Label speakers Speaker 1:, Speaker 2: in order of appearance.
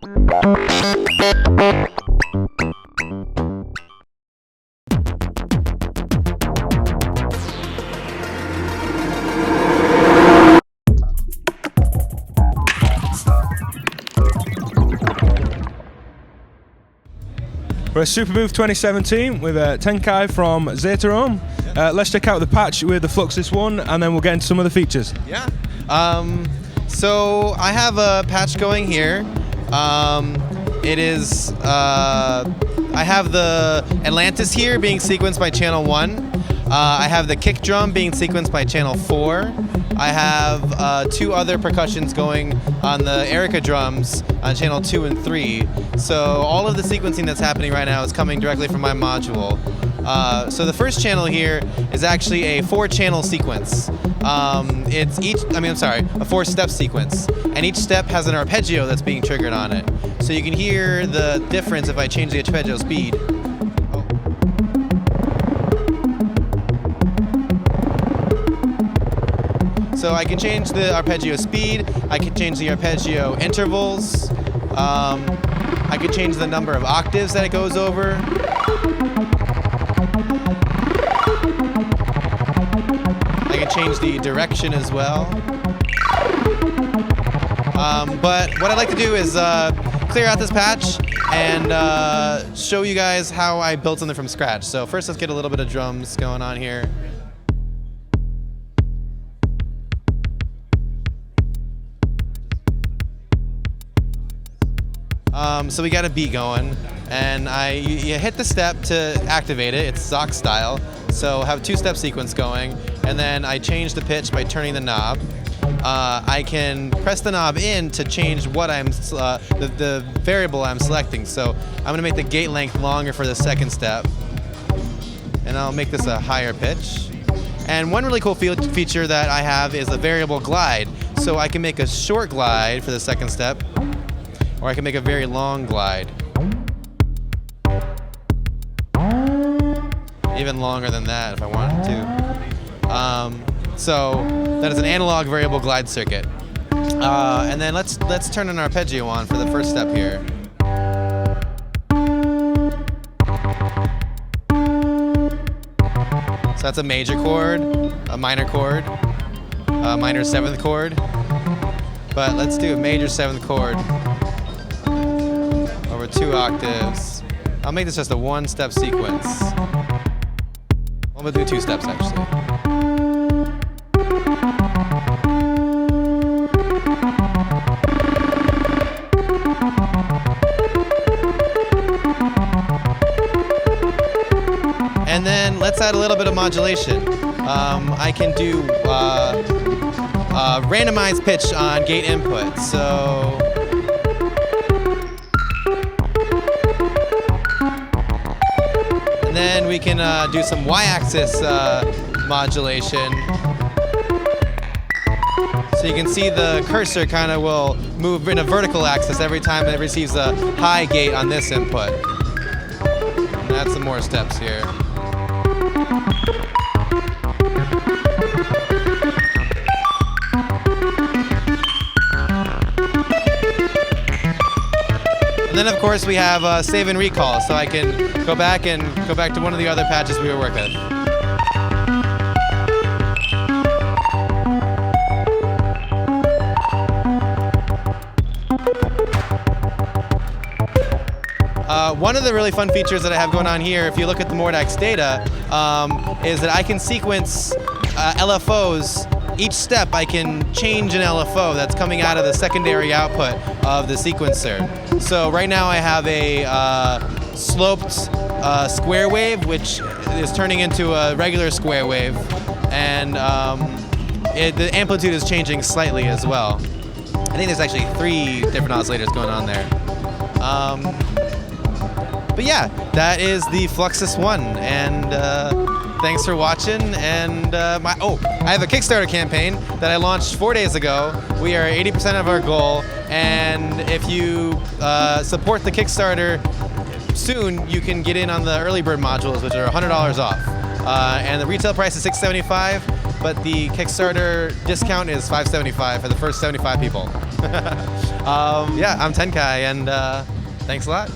Speaker 1: We're at Superbooth 2017 with Tenkai from Zetaohm. Let's check out the patch with the FLXS1 and then we'll get into some of the features.
Speaker 2: Yeah. So I have a patch going here. It is, I have the Atlantis here being sequenced by channel 1. I have the kick drum being sequenced by channel 4. I have 2 other percussions going on the Erica drums on channel 2 and 3. So all of the sequencing that's happening right now is coming directly from my module. So the first channel here is actually a 4-channel sequence. It's a 4-step sequence. And each step has an arpeggio that's being triggered on it. So you can hear the difference if I change the arpeggio speed. So I can change the arpeggio speed, I can change the arpeggio intervals, I can change the number of octaves that it goes over. I can change the direction as well. But what I'd like to do is clear out this patch and show you guys how I built something from scratch. So first let's get a little bit of drums going on here. So we got a beat going, and you hit the step to activate it. It's Zoc style, so have a 2-step sequence going, and then I change the pitch by turning the knob. I can press the knob in to change what the variable I'm selecting. So I'm going to make the gate length longer for the 2nd step, and I'll make this a higher pitch. And one really cool feature that I have is a variable glide. So I can make a short glide for the 2nd step, or I can make a very long glide. Even longer than that if I wanted to. So that is an analog variable glide circuit. And then let's turn an arpeggio on for the first step here. So that's a major chord, a minor chord, a minor 7th chord. But let's do a major 7th chord. 2 octaves. I'll make this just a 1-step sequence. Well, we'll do 2 steps actually. And then let's add a little bit of modulation. I can do randomized pitch on gate input. So then we can do some y-axis modulation. So you can see the cursor kind of will move in a vertical axis every time it receives a high gate on this input. And add some more steps here. And then of course we have save and recall, so I can go back to one of the other patches we were working with. One of the really fun features that I have going on here, if you look at the Mordax data, is that I can sequence LFOs. Each step I can change an LFO that's coming out of the secondary output of the sequencer. So right now I have a sloped square wave, which is turning into a regular square wave, and the amplitude is changing slightly as well. I think there's actually 3 different oscillators going on there. But yeah, that is the FLXS1, and thanks for watching. And I have a Kickstarter campaign that I launched 4 days ago. We are 80% of our goal, and if you support the Kickstarter soon, you can get in on the early bird modules, which are $100 off. And the retail price is $675. but the Kickstarter discount is $575 for the first 75 people. Yeah, I'm Tenkai, and thanks a lot.